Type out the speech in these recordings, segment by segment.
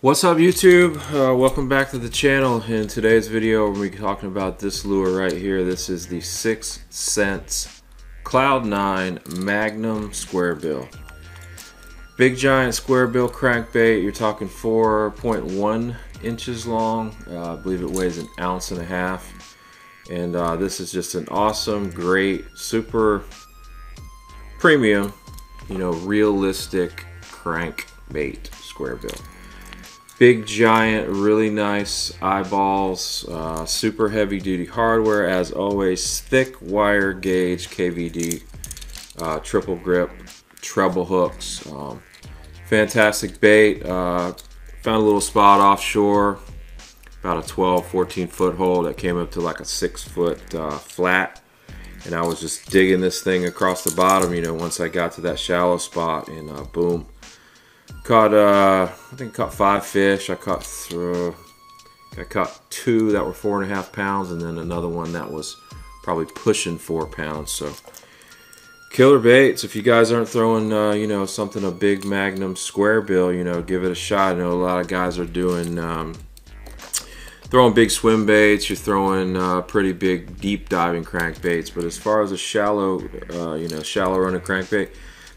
What's up YouTube? Welcome back to the channel. In today's video we're going to be talking about this lure right here. This is the 6 Sense Cloud 9 Magnum Square Bill. Big giant square bill crankbait. You're talking 4.1 inches long. I believe it weighs 1.5 ounces. And this is just an awesome, great, super premium, realistic crankbait square bill. Big giant, really nice eyeballs, super heavy duty hardware as always, thick wire gauge KVD, triple grip, treble hooks, fantastic bait. Found a little spot offshore, about a 12-14 foot hole that came up to like a 6 foot flat, and I was just digging this thing across the bottom, once I got to that shallow spot, and boom. Caught, I think I caught 5 fish. I caught 2 that were 4.5 pounds, and then another one that was probably pushing 4 pounds. So, killer baits. If you guys aren't throwing, something a big Magnum square bill, give it a shot. I know a lot of guys are doing, throwing big swim baits. You're throwing pretty big deep diving crankbaits. But as far as a shallow, shallow running crankbait,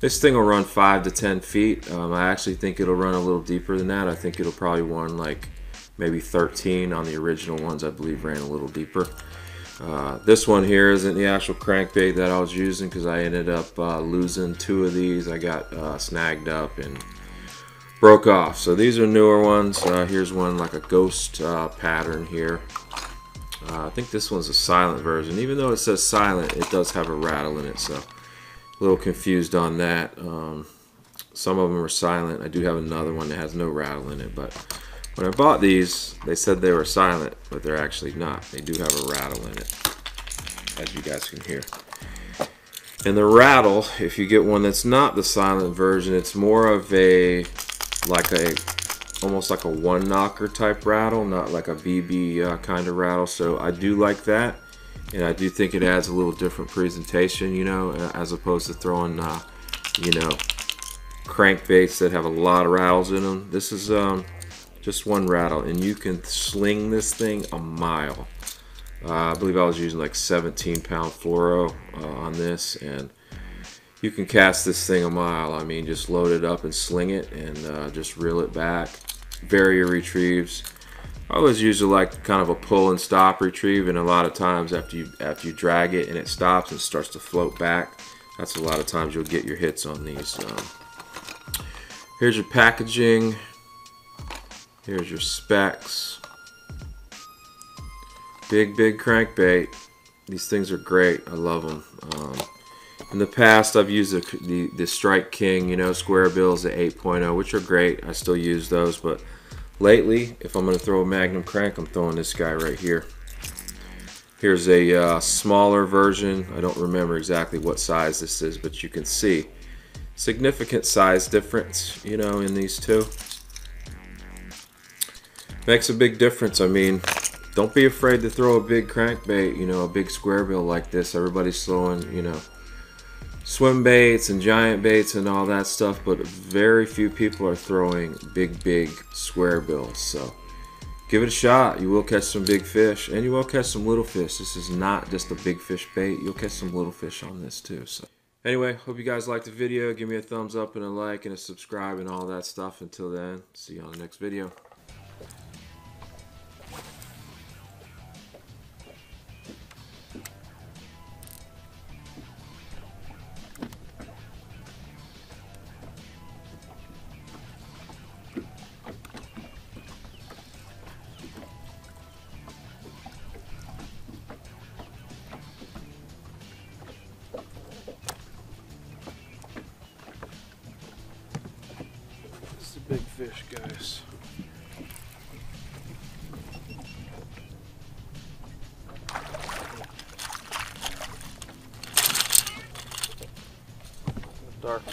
this thing will run 5 to 10 feet. I actually think it'll run a little deeper than that. I think it'll probably run like maybe 13 on the original ones. I believe ran a little deeper. This one here isn't the actual crankbait that I was using because I ended up losing 2 of these. I got snagged up and broke off. So these are newer ones. Here's one like a ghost pattern here. I think this one's a silent version. Even though it says silent, it does have a rattle in it. So a little confused on that. Some of them are silent. I do have another one that has no rattle in it, but when I bought these they said they were silent, but they're actually not. They do have a rattle in it, as you guys can hear. And the rattle, if you get one that's not the silent version, it's more of almost like a one knocker type rattle, not like a BB kind of rattle. So I do like that. And I do think it adds a little different presentation, as opposed to throwing, crankbaits that have a lot of rattles in them. This is just one rattle, and you can sling this thing a mile. I believe I was using like 17-pound fluoro on this, and you can cast this thing a mile. I mean, just load it up and sling it, and just reel it back. Barrier retrieves. I always usually like kind of a pull and stop retrieve, and a lot of times after you drag it and it stops and starts to float back, that's a lot of times you'll get your hits on these. Here's your packaging. Here's your specs. Big crankbait. These things are great. I love them. In the past, I've used the Strike King, square bills at 8.0, which are great. I still use those, but lately, if I'm going to throw a Magnum crank, I'm throwing this guy right here. Here's a smaller version. I don't remember exactly what size this is, but you can see significant size difference, in these two. Makes a big difference. I mean, don't be afraid to throw a big crankbait, a big square bill like this. Everybody's throwing, swim baits and giant baits and all that stuff, but very few people are throwing big square bills. So give it a shot. You will catch some big fish, and you will catch some little fish. This is not just a big fish bait. You'll catch some little fish on this too. So anyway, hope you guys liked the video. Give me a thumbs up and a like and a subscribe and all that stuff. Until then, see you on the next video. Big fish, guys. Darky.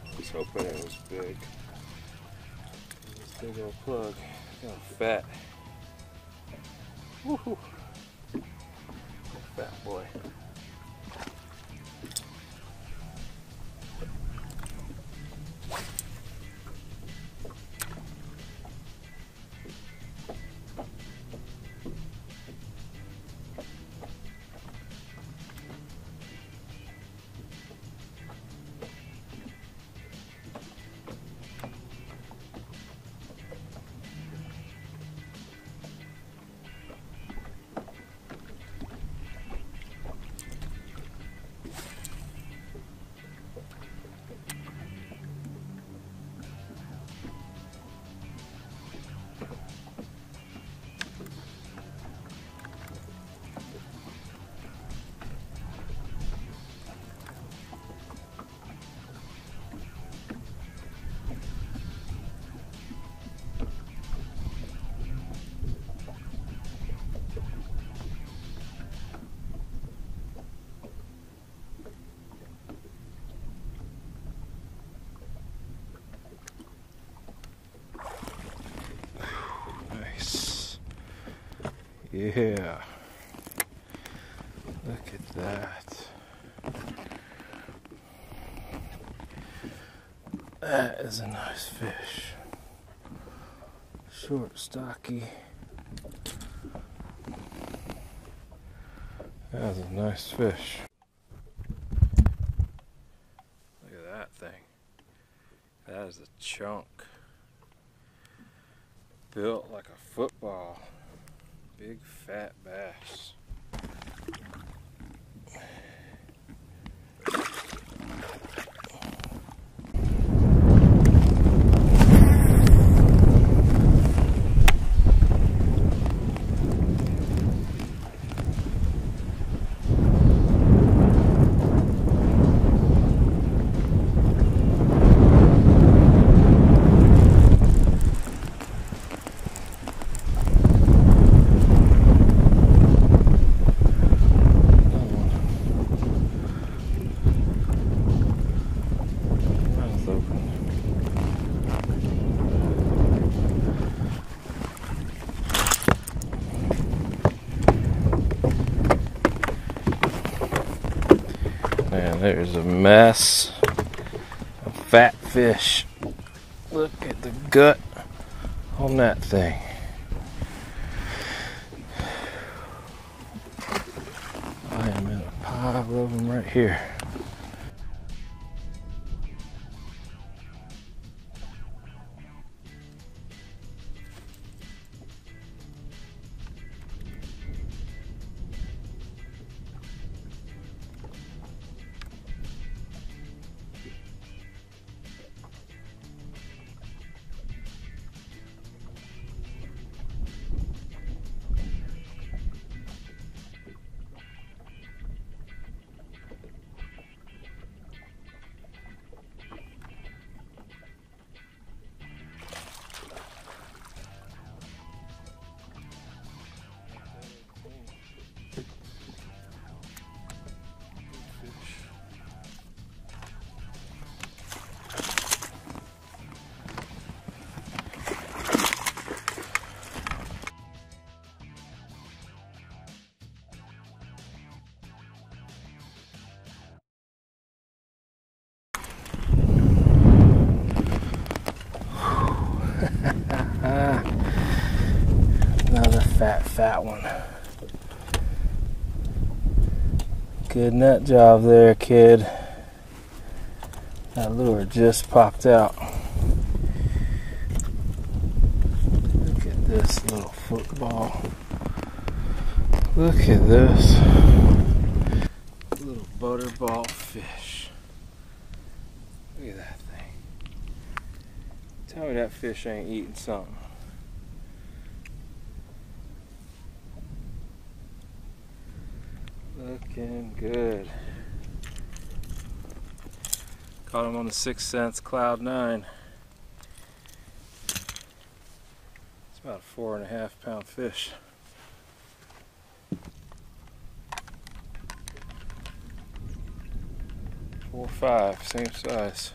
I was hoping it was big. This big old plug. Look how fat. Woohoo! Fat boy. Yeah. Look at that. That is a nice fish. Short, stocky. That's a nice fish. Look at that thing. That is a chunk. Built like a football. Big fat bass. Man, there's a mess of fat fish. Look at the gut on that thing. I am in a pile of them right here. Another fat one. Good nut job there, kid. That lure just popped out. Look at this little football. Look at this little butterball fish. Look at that thing. Tell me that fish ain't eating something. Looking good. Caught him on the 6th Sense Cloud 9. It's about a 4.5 pound fish. Four, 5, same size.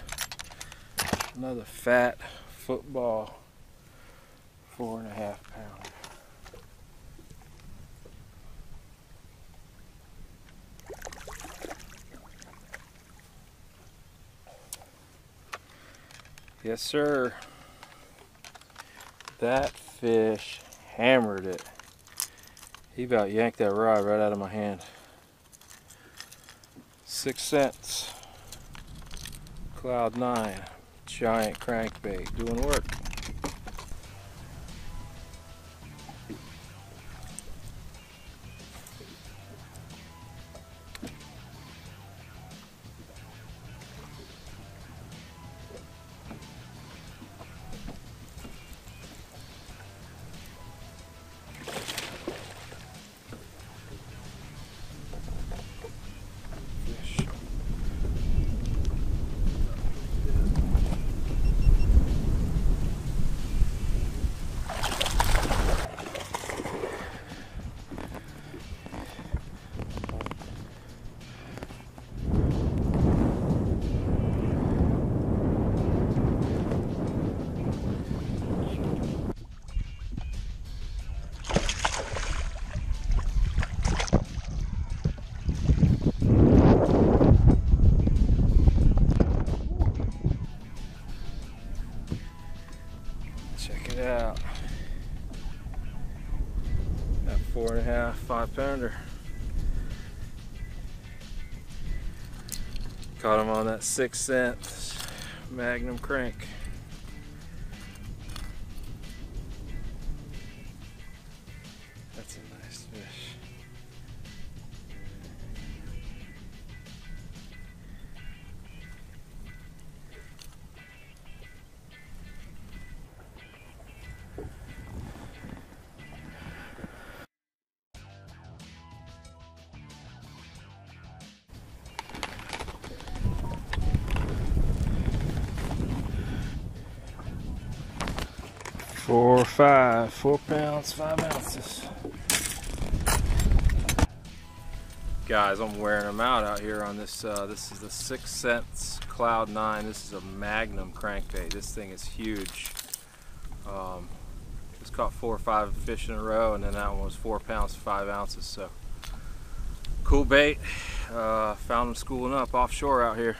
Another fat football, 4.5 pound. Yes, sir. That fish hammered it. He about yanked that rod right out of my hand. 6th Sense Cloud 9, giant crankbait, doing work. 5-pounder. Caught him on that 6 cent Magnum crank. That's a nice fish. Four pounds, 5 ounces. Guys, I'm wearing them out here on this. This is the 6 cents Cloud 9. This is a Magnum crankbait. This thing is huge. Just caught 4 or 5 fish in a row, and then that one was 4 pounds, 5 ounces. So cool bait. Found them schooling up offshore out here.